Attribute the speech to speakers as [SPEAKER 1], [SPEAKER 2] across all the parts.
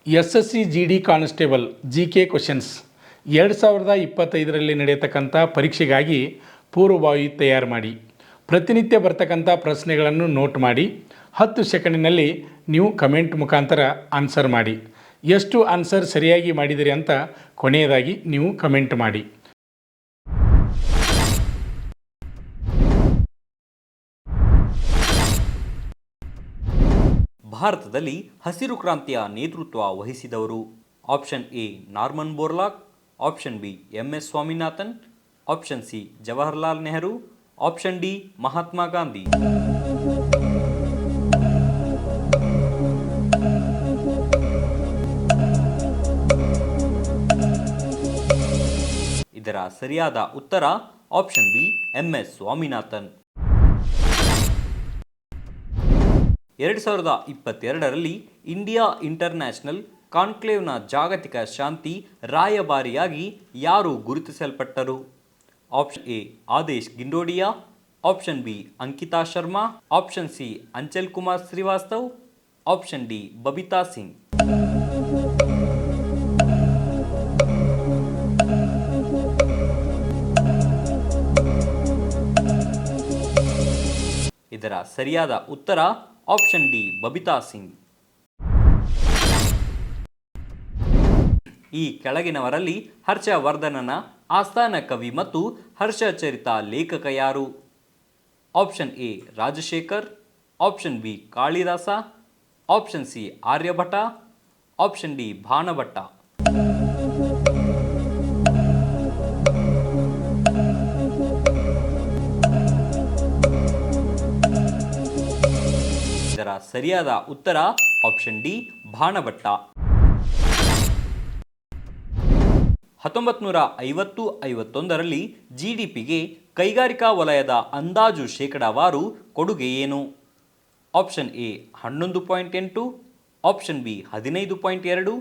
[SPEAKER 1] SSC GD constable GK questions 2025ರಲ್ಲಿ ನಡೆಯತಕ್ಕಂಥ ಪರೀಕ್ಷೆಗಾಗಿ ಪೂರ್ವಭಾವಿ ತಯಾರು ಮಾಡಿ. ಪ್ರತಿನಿತ್ಯ ಬರ್ತಕ್ಕಂಥ ಪ್ರಶ್ನೆಗಳನ್ನು ನೋಟ್ ಮಾಡಿ 10 ಸೆಕೆಂಡಿನಲ್ಲಿ ನೀವು ಕಮೆಂಟ್ ಮುಖಾಂತರ ಆನ್ಸರ್ ಮಾಡಿ. ಎಷ್ಟು ಆನ್ಸರ್ ಸರಿಯಾಗಿ ಮಾಡಿದಿರಿ ಅಂತ ಕೊನೆಯದಾಗಿ ನೀವು ಕಮೆಂಟ್ ಮಾಡಿ.
[SPEAKER 2] ಭಾರತದಲ್ಲಿ ಹಸಿರು ಕ್ರಾಂತಿಯ ನೇತೃತ್ವ ವಹಿಸಿದವರು? Option A Norman Borlaug, option B MS Swaminathan, option C Jawaharlal Nehru, option D Mahatma Gandhi. ಇದರ ಸರಿಯಾದ ಉತ್ತರ ಆಪ್ಷನ್ ಬಿ MS ಸ್ವಾಮಿನಾಥನ್. 2022ರಲ್ಲಿ ಇಂಡಿಯಾ ಇಂಟರ್ನ್ಯಾಷನಲ್ ಕಾನ್ಕ್ಲೇವ್ನ ಜಾಗತಿಕ ಶಾಂತಿ ರಾಯಭಾರಿಯಾಗಿ ಯಾರು ಗುರುತಿಸಲ್ಪಟ್ಟರು? Option A Adesh Gindodiya, option B Ankita Sharma, option C Anchal Kumar Srivastav, option D Babita Singh. ಇದರ ಸರಿಯಾದ ಉತ್ತರ ಆಪ್ಷನ್ ಡಿ ಬಬಿತಾ ಸಿಂಗ್. ಈ ಕೆಳಗಿನವರಲ್ಲಿ ಹರ್ಷವರ್ಧನನ ಆಸ್ಥಾನ ಕವಿ ಮತ್ತು ಹರ್ಷಚರಿತ ಲೇಖಕ ಯಾರು? Option A Rajashekhar, option B Kalidasa, option C Aryabhata, option D Banabhatta. ಇದರ ಸರಿಯಾದ ಉತ್ತರ ಆಪ್ಷನ್ ಡಿ ಭಾನಭಟ್ಟ. 1950-51ರಲ್ಲಿ GDPಗೆ ಕೈಗಾರಿಕಾ ವಲಯದ ಅಂದಾಜು ಶೇಕಡಾವಾರು ಕೊಡುಗೆ ಏನು? Option A 11.8, option B 15.2,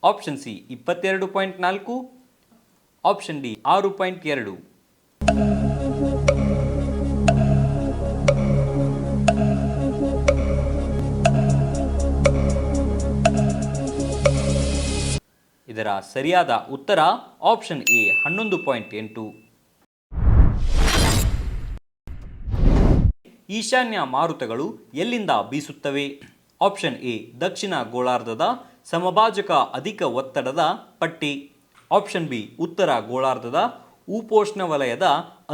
[SPEAKER 2] option C 22.4, option D 6.2. ಇದರ ಸರಿಯಾದ ಉತ್ತರ ಆಪ್ಷನ್ ಎ 11.8. ಈಶಾನ್ಯ ಮಾರುತಗಳು ಎಲ್ಲಿಂದ ಬೀಸುತ್ತವೆ? ಆಪ್ಷನ್ ಎ ದಕ್ಷಿಣ ಗೋಳಾರ್ಧದ ಸಮಭಾಜಕ ಅಧಿಕ ಒತ್ತಡದ ಪಟ್ಟಿ, ಆಪ್ಷನ್ ಬಿ ಉತ್ತರ ಗೋಳಾರ್ಧದ ಉಪೋಷ್ಣ ವಲಯದ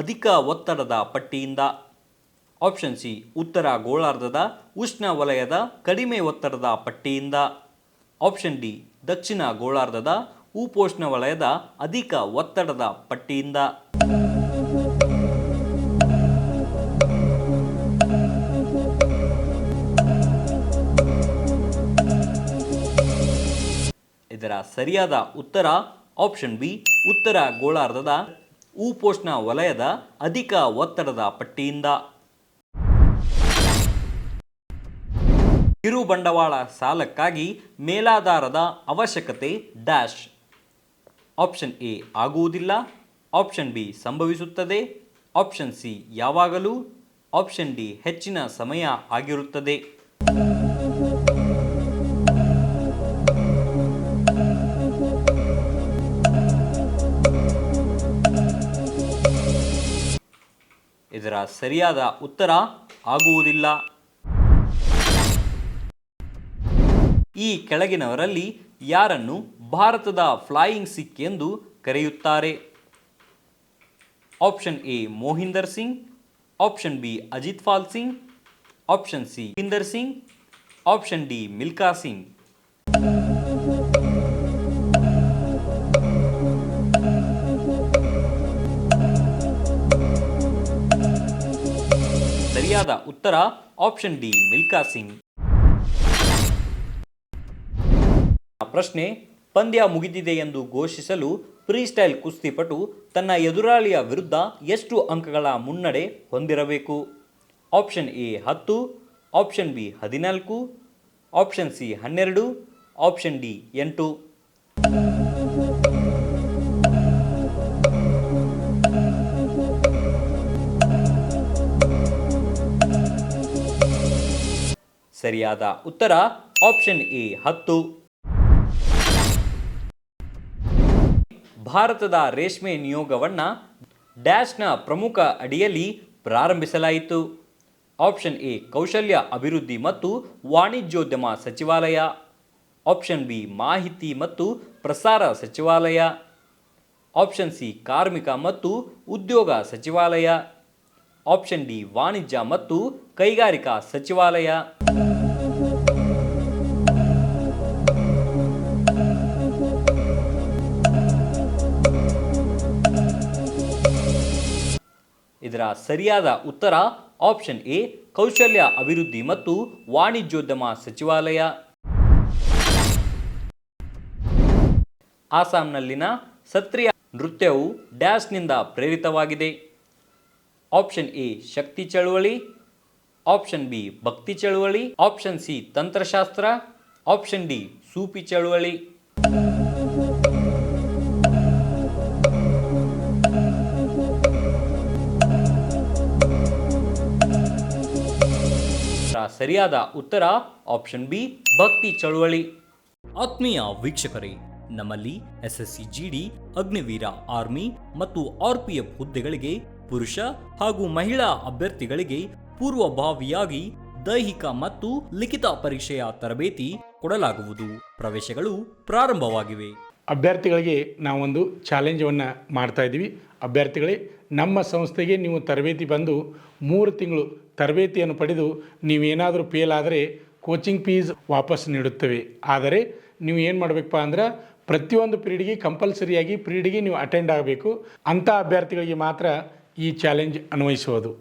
[SPEAKER 2] ಅಧಿಕ ಒತ್ತಡದ ಪಟ್ಟಿಯಿಂದ, ಆಪ್ಷನ್ ಸಿ ಉತ್ತರ ಗೋಳಾರ್ಧದ ಉಷ್ಣ ವಲಯದ ಕಡಿಮೆ ಒತ್ತಡದ ಪಟ್ಟಿಯಿಂದ, ಆಪ್ಷನ್ ಡಿ ದಕ್ಷಿಣ ಗೋಳಾರ್ಧದ ಉಪೋಷ್ಣ ವಲಯದ ಅಧಿಕ ಒತ್ತಡದ ಪಟ್ಟಿಯಿಂದ. ಇದರ ಸರಿಯಾದ ಉತ್ತರ ಆಪ್ಷನ್ ಬಿ ಉತ್ತರ ಗೋಳಾರ್ಧದ ಉಪೋಷ್ಣ ವಲಯದ ಅಧಿಕ ಒತ್ತಡದ ಪಟ್ಟಿಯಿಂದ. ಕಿರುಬಂಡವಾಳ ಸಾಲಕ್ಕಾಗಿ ಮೇಲಾಧಾರದ ಅವಶ್ಯಕತೆ ಡ್ಯಾಶ್. ಆಪ್ಷನ್ ಎ ಆಗುವುದಿಲ್ಲ, ಆಪ್ಷನ್ ಬಿ ಸಂಭವಿಸುತ್ತದೆ, ಆಪ್ಷನ್ ಸಿ ಯಾವಾಗಲೂ, ಆಪ್ಷನ್ ಡಿ ಹೆಚ್ಚಿನ ಸಮಯ ಆಗಿರುತ್ತದೆ. ಇದರ ಸರಿಯಾದ ಉತ್ತರ ಆಗುವುದಿಲ್ಲ. ಈ ಕೆಳಗಿನವರಲ್ಲಿ ಯಾರನ್ನು ಭಾರತದ ಫ್ಲೈಯಿಂಗ್ ಸಿಖ್ ಎಂದು ಕರೆಯುತ್ತಾರೆ? Option A Mohinder Singh, option B Ajit Pal Singh, option C Inder Singh, option D Milkha Singh. ಸರಿಯಾದ ಉತ್ತರ ಆಪ್ಷನ್ ಡಿ ಮಿಲ್ಕಾ ಸಿಂಗ್. ಪ್ರಶ್ನೆ: ಪಂದ್ಯ ಮುಗಿದಿದೆ ಎಂದು ಘೋಷಿಸಲು ಫ್ರೀಸ್ಟೈಲ್ ಕುಸ್ತಿಪಟು ತನ್ನ ಎದುರಾಳಿಯ ವಿರುದ್ಧ ಎಷ್ಟು ಅಂಕಗಳ ಮುನ್ನಡೆ ಹೊಂದಿರಬೇಕು? Option A 10, option B 14, option C 12, option D 8. ಸರಿಯಾದ ಉತ್ತರ ಆಪ್ಷನ್ ಎ 10. ಭಾರತದ ರೇಷ್ಮೆ ನಿಯೋಗವನ್ನು ಡ್ಯಾಶ್ನ ಪ್ರಮುಖ ಅಡಿಯಲ್ಲಿ ಪ್ರಾರಂಭಿಸಲಾಯಿತು? ಆಪ್ಷನ್ ಎ ಕೌಶಲ್ಯ ಅಭಿವೃದ್ಧಿ ಮತ್ತು ವಾಣಿಜ್ಯೋದ್ಯಮ ಸಚಿವಾಲಯ, ಆಪ್ಷನ್ ಬಿ ಮಾಹಿತಿ ಮತ್ತು ಪ್ರಸಾರ ಸಚಿವಾಲಯ, ಆಪ್ಷನ್ ಸಿ ಕಾರ್ಮಿಕ ಮತ್ತು ಉದ್ಯೋಗ ಸಚಿವಾಲಯ, ಆಪ್ಷನ್ ಡಿ ವಾಣಿಜ್ಯ ಮತ್ತು ಕೈಗಾರಿಕಾ ಸಚಿವಾಲಯ. ಇದರ ಸರಿಯಾದ ಉತ್ತರ ಆಪ್ಷನ್ ಎ ಕೌಶಲ್ಯ ಅಭಿವೃದ್ಧಿ ಮತ್ತು ವಾಣಿಜ್ಯೋದ್ಯಮ ಸಚಿವಾಲಯ. ಆಸಾಂನಲ್ಲಿನ ಸತ್ರಿಯ ನೃತ್ಯವು ಡ್ಯಾಶ್ನಿಂದ ಪ್ರೇರಿತವಾಗಿದೆ? ಆಪ್ಷನ್ ಎ ಶಕ್ತಿ ಚಳುವಳಿ, ಆಪ್ಷನ್ ಬಿ ಭಕ್ತಿ ಚಳುವಳಿ, ಆಪ್ಷನ್ ಸಿ ತಂತ್ರಶಾಸ್ತ್ರ, ಆಪ್ಷನ್ ಡಿ ಸೂಫಿ ಚಳುವಳಿ. ಸರಿಯಾದ ಉತ್ತರ ಆಪ್ಷನ್ ಬಿ ಭಕ್ತಿ ಚಳುವಳಿ. ಆತ್ಮೀಯ ವೀಕ್ಷಕರೇ, ನಮ್ಮಲ್ಲಿ ಎಸ್ಎಸ್ಸಿ ಜಿಡಿ, ಅಗ್ನಿವೀರ ಆರ್ಮಿ ಮತ್ತು ಆರ್ಪಿಎಫ್ ಹುದ್ದೆಗಳಿಗೆ ಪುರುಷ ಹಾಗೂ ಮಹಿಳಾ ಅಭ್ಯರ್ಥಿಗಳಿಗೆ ಪೂರ್ವಭಾವಿಯಾಗಿ ದೈಹಿಕ ಮತ್ತು ಲಿಖಿತ ಪರೀಕ್ಷೆಯ ತರಬೇತಿ ಕೊಡಲಾಗುವುದು. ಪ್ರವೇಶಗಳು ಪ್ರಾರಂಭವಾಗಿವೆ.
[SPEAKER 1] ಅಭ್ಯರ್ಥಿಗಳಿಗೆ ನಾವೊಂದು ಚಾಲೆಂಜನ್ನು ಮಾಡ್ತಾ ಇದ್ದೀವಿ. ಅಭ್ಯರ್ಥಿಗಳೇ, ನಮ್ಮ ಸಂಸ್ಥೆಗೆ ನೀವು ತರಬೇತಿ ಬಂದು 3 ತಿಂಗಳು ತರಬೇತಿಯನ್ನು ಪಡೆದು ನೀವೇನಾದರೂ ಫೇಲ್ ಆದರೆ ಕೋಚಿಂಗ್ ಫೀಸ್ ವಾಪಸ್ ನೀಡುತ್ತೇವೆ. ಆದರೆ ನೀವು ಏನು ಮಾಡಬೇಕಪ್ಪ ಅಂದ್ರೆ ಪ್ರತಿಯೊಂದು ಪೀರಿಯಡ್ಗೆ ಕಂಪಲ್ಸರಿಯಾಗಿ ಪೀರಿಯಡ್ಗೆ ನೀವು ಅಟೆಂಡ್ ಆಗಬೇಕು. ಅಂಥ ಅಭ್ಯರ್ಥಿಗಳಿಗೆ ಮಾತ್ರ ಈ ಚಾಲೆಂಜ್ ಅನ್ವಯಿಸುವುದು.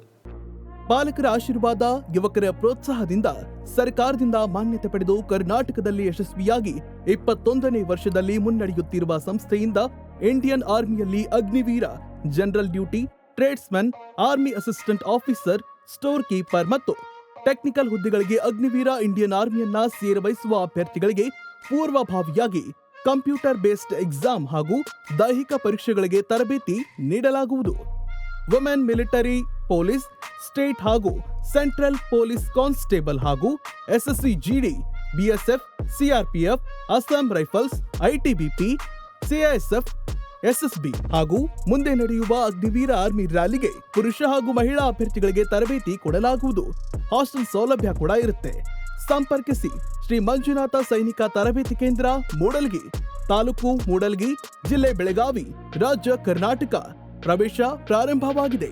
[SPEAKER 3] ಪಾಲಕರ ಆಶೀರ್ವಾದ, ಯುವಕರ ಪ್ರೋತ್ಸಾಹದಿಂದ ಸರ್ಕಾರದಿಂದ ಮಾನ್ಯತೆ ಪಡೆದು ಕರ್ನಾಟಕದಲ್ಲಿ ಯಶಸ್ವಿಯಾಗಿ 21ನೇ ವರ್ಷದಲ್ಲಿ ಮುನ್ನಡೆಯುತ್ತಿರುವ ಸಂಸ್ಥೆಯಿಂದ ಇಂಡಿಯನ್ ಆರ್ಮಿಯಲ್ಲಿ Agniveer, general duty, tradesman, army assistant officer, store keeper ಮತ್ತು ಟೆಕ್ನಿಕಲ್ ಹುದ್ದೆಗಳಿಗೆ ಅಗ್ನಿವೀರ ಇಂಡಿಯನ್ ಆರ್ಮಿಯನ್ನ ಸೇರ್ವಹಿಸುವ ಅಭ್ಯರ್ಥಿಗಳಿಗೆ ಪೂರ್ವಭಾವಿಯಾಗಿ ಕಂಪ್ಯೂಟರ್ ಬೇಸ್ಡ್ ಎಕ್ಸಾಮ್ ಹಾಗೂ ದೈಹಿಕ ಪರೀಕ್ಷೆಗಳಿಗೆ ತರಬೇತಿ ನೀಡಲಾಗುವುದು. ವುಮೆನ್ ಮಿಲಿಟರಿ, ಪೊಲೀಸ್, ಸ್ಟೇಟ್ ಹಾಗೂ ಸೆಂಟ್ರಲ್ ಪೊಲೀಸ್ ಕಾನ್ಸ್ಟೇಬಲ್ ಹಾಗೂ SSC GD, BSF, CRPF, Assam Rifles, ITBP, CISF, SSB ಹಾಗೂ ಮುಂದೆ ನಡೆಯುವ ಅಗ್ನಿವೀರ ಆರ್ಮಿ ರ್ಯಾಲಿಗೆ ಪುರುಷ ಹಾಗೂ ಮಹಿಳಾ ಅಭ್ಯರ್ಥಿಗಳಿಗೆ ತರಬೇತಿ ಕೊಡಲಾಗುವುದು. ಹಾಸ್ಟೆಲ್ ಸೌಲಭ್ಯ ಕೂಡ ಇರುತ್ತೆ. ಸಂಪರ್ಕಿಸಿ ಶ್ರೀ ಮಂಜುನಾಥ ಸೈನಿಕ ತರಬೇತಿ ಕೇಂದ್ರ, ಮೂಡಲ್ಗಿ, ತಾಲೂಕು ಮೂಡಲ್ಗಿ, ಜಿಲ್ಲೆ ಬೆಳಗಾವಿ, ರಾಜ್ಯ ಕರ್ನಾಟಕ. ಪ್ರವೇಶ ಪ್ರಾರಂಭವಾಗಿದೆ.